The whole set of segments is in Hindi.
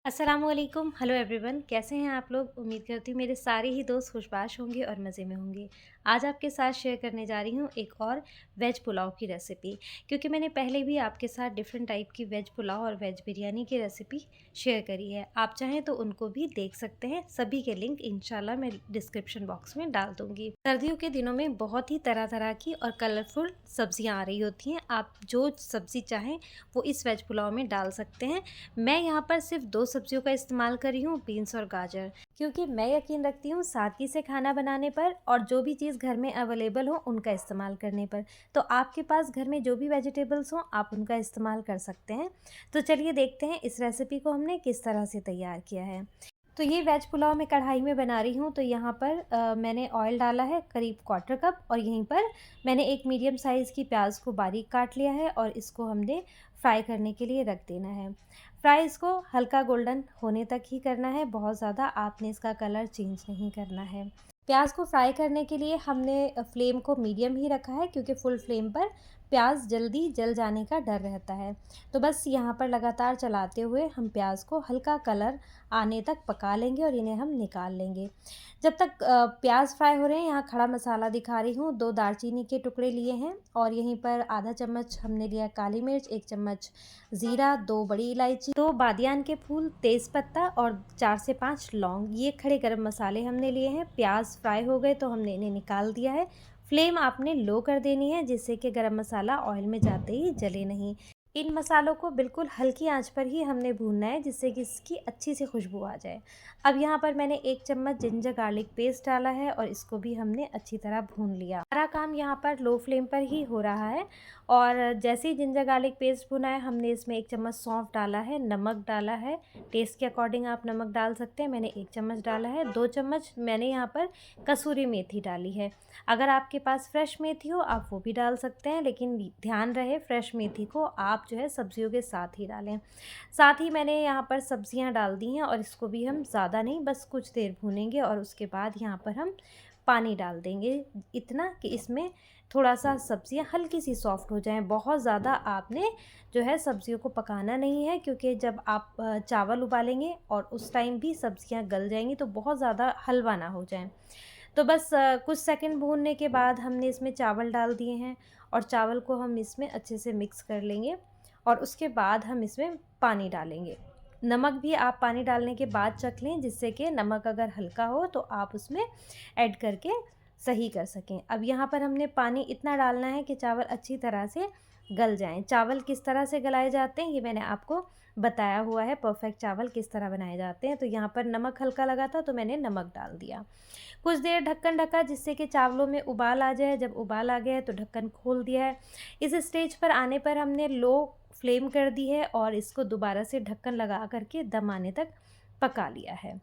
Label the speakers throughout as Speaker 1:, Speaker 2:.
Speaker 1: अस्सलामुअलैकुम, हेलो एवरीवन, कैसे हैं आप लोग। उम्मीद करती हूँ मेरे सारे ही दोस्त खुशबाश होंगे और मज़े में होंगे। आज आपके साथ शेयर करने जा रही हूँ एक और वेज पुलाव की रेसिपी, क्योंकि मैंने पहले भी आपके साथ डिफरेंट टाइप की वेज पुलाव और वेज बिरयानी की रेसिपी शेयर करी है। आप चाहें तो उनको भी देख सकते हैं। सभी के लिंक इंशाल्लाह मैं डिस्क्रिप्शन बॉक्स में डाल दूँगी। सर्दियों के दिनों में बहुत ही तरह तरह की और कलरफुल सब्जियाँ आ रही होती हैं। आप जो सब्ज़ी चाहें वो इस वेज पुलाव में डाल सकते हैं। मैं यहाँ पर सिर्फ 2 सब्जियों का इस्तेमाल कर रही हूँ, बीन्स और गाजर, क्योंकि मैं यकीन रखती हूँ सादगी से खाना बनाने पर और जो भी चीज़ घर में अवेलेबल हो उनका इस्तेमाल करने पर। तो आपके पास घर में जो भी वेजिटेबल्स हों आप उनका इस्तेमाल कर सकते हैं। तो चलिए देखते हैं इस रेसिपी को हमने किस तरह से तैयार किया है। तो ये वेज पुलाव मैं कढ़ाई में बना रही हूँ। तो यहाँ पर मैंने ऑयल डाला है करीब क्वार्टर कप, और यहीं पर मैंने एक मीडियम साइज़ की प्याज को बारीक काट लिया है और इसको हमने फ्राई करने के लिए रख देना है। फ्राई इसको हल्का गोल्डन होने तक ही करना है, बहुत ज़्यादा आपने इसका कलर चेंज नहीं करना है। प्याज को फ्राई करने के लिए हमने फ्लेम को मीडियम ही रखा है, क्योंकि फुल फ्लेम पर प्याज जल्दी जल जाने का डर रहता है। तो बस यहाँ पर लगातार चलाते हुए हम प्याज को हल्का कलर आने तक पका लेंगे और इन्हें हम निकाल लेंगे। जब तक प्याज फ्राई हो रहे हैं, यहाँ खड़ा मसाला दिखा रही हूँ। 2 दालचीनी के टुकड़े लिए हैं और यहीं पर आधा चम्मच हमने लिया काली मिर्च, 1 चम्मच ज़ीरा, 2 बड़ी इलायची, 2 बादियान के फूल, तेज़पत्ता और 4 से 5 लौंग। ये खड़े गरम मसाले हमने लिए हैं। प्याज फ्राई हो गए तो हमने इन्हें निकाल दिया है। फ्लेम आपने लो कर देनी है, जिससे कि गरम मसाला ऑयल में जाते ही जले नहीं। इन मसालों को बिल्कुल हल्की आंच पर ही हमने भूनना है, जिससे कि इसकी अच्छी सी खुशबू आ जाए। अब यहाँ पर मैंने 1 चम्मच जिंजर गार्लिक पेस्ट डाला है और इसको भी हमने अच्छी तरह भून लिया। सारा काम यहाँ पर लो फ्लेम पर ही हो रहा है। और जैसे ही जिंजर गार्लिक पेस्ट भुना है, हमने इसमें 1 चम्मच सौंफ डाला है, नमक डाला है, टेस्ट के अकॉर्डिंग आप नमक डाल सकते हैं। मैंने 1 चम्मच डाला है। 2 चम्मच मैंने यहाँ पर कसूरी मेथी डाली है। अगर आपके पास फ्रेश मेथी हो आप वो भी डाल सकते हैं, लेकिन ध्यान रहे फ्रेश मेथी को आप जो है सब्जियों के साथ ही डालें। साथ ही मैंने यहाँ पर सब्जियाँ डाल दी हैं और इसको भी हम ज़्यादा नहीं, बस कुछ देर भूनेंगे और उसके बाद यहाँ पर हम पानी डाल देंगे, इतना कि इसमें थोड़ा सा सब्जियाँ हल्की सी सॉफ्ट हो जाएं। बहुत ज़्यादा आपने जो है सब्जियों को पकाना नहीं है, क्योंकि जब आप चावल उबालेंगे और उस टाइम भी सब्जियाँ गल जाएंगी तो बहुत ज़्यादा हलवा ना हो जाए। तो बस कुछ सेकंड भूनने के बाद हमने इसमें चावल डाल दिए हैं और चावल को हम इसमें अच्छे से मिक्स कर लेंगे और उसके बाद हम इसमें पानी डालेंगे। नमक भी आप पानी डालने के बाद चख लें, जिससे कि नमक अगर हल्का हो तो आप उसमें ऐड करके सही कर सकें। अब यहाँ पर हमने पानी इतना डालना है कि चावल अच्छी तरह से गल जाएं। चावल किस तरह से गलाए जाते हैं ये मैंने आपको बताया हुआ है, परफेक्ट चावल किस तरह बनाए जाते हैं। तो यहाँ पर नमक हल्का लगा था तो मैंने नमक डाल दिया। कुछ देर ढक्कन ढका, जिससे कि चावलों में उबाल आ जाए। जब उबाल आ गया है तो ढक्कन खोल दिया है। इस स्टेज पर आने पर हमने लो फ्लेम कर दी है और इसको दोबारा से ढक्कन लगा करके दम आने तक पका लिया है।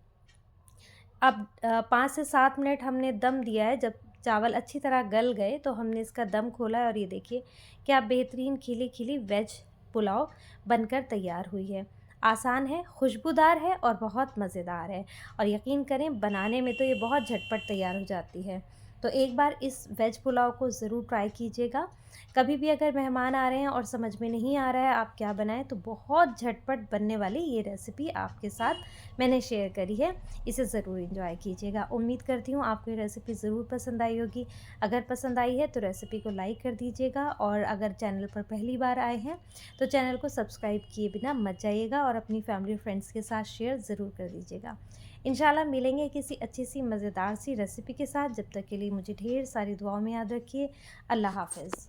Speaker 1: अब 5 से 7 मिनट हमने दम दिया है। जब चावल अच्छी तरह गल गए तो हमने इसका दम खोला है और ये देखिए क्या बेहतरीन खिली खिली वेज पुलाव बनकर तैयार हुई है। आसान है, खुशबूदार है और बहुत मज़ेदार है। और यकीन करें बनाने में तो ये बहुत झटपट तैयार हो जाती है। तो एक बार इस वेज पुलाव को ज़रूर ट्राई कीजिएगा। कभी भी अगर मेहमान आ रहे हैं और समझ में नहीं आ रहा है आप क्या बनाएं, तो बहुत झटपट बनने वाली ये रेसिपी आपके साथ मैंने शेयर करी है। इसे ज़रूर एंजॉय कीजिएगा। उम्मीद करती हूँ आपको ये रेसिपी ज़रूर पसंद आई होगी। अगर पसंद आई है तो रेसिपी को लाइक कर दीजिएगा, और अगर चैनल पर पहली बार आए हैं तो चैनल को सब्सक्राइब किए बिना मत जाइएगा और अपनी फैमिली फ्रेंड्स के साथ शेयर ज़रूर कर दीजिएगा। इंशाल्लाह मिलेंगे किसी अच्छी सी मज़ेदार सी रेसिपी के साथ। जब तक के लिए मुझे ढेर सारी दुआओं में याद रखिए। अल्लाह हाफ़िज़।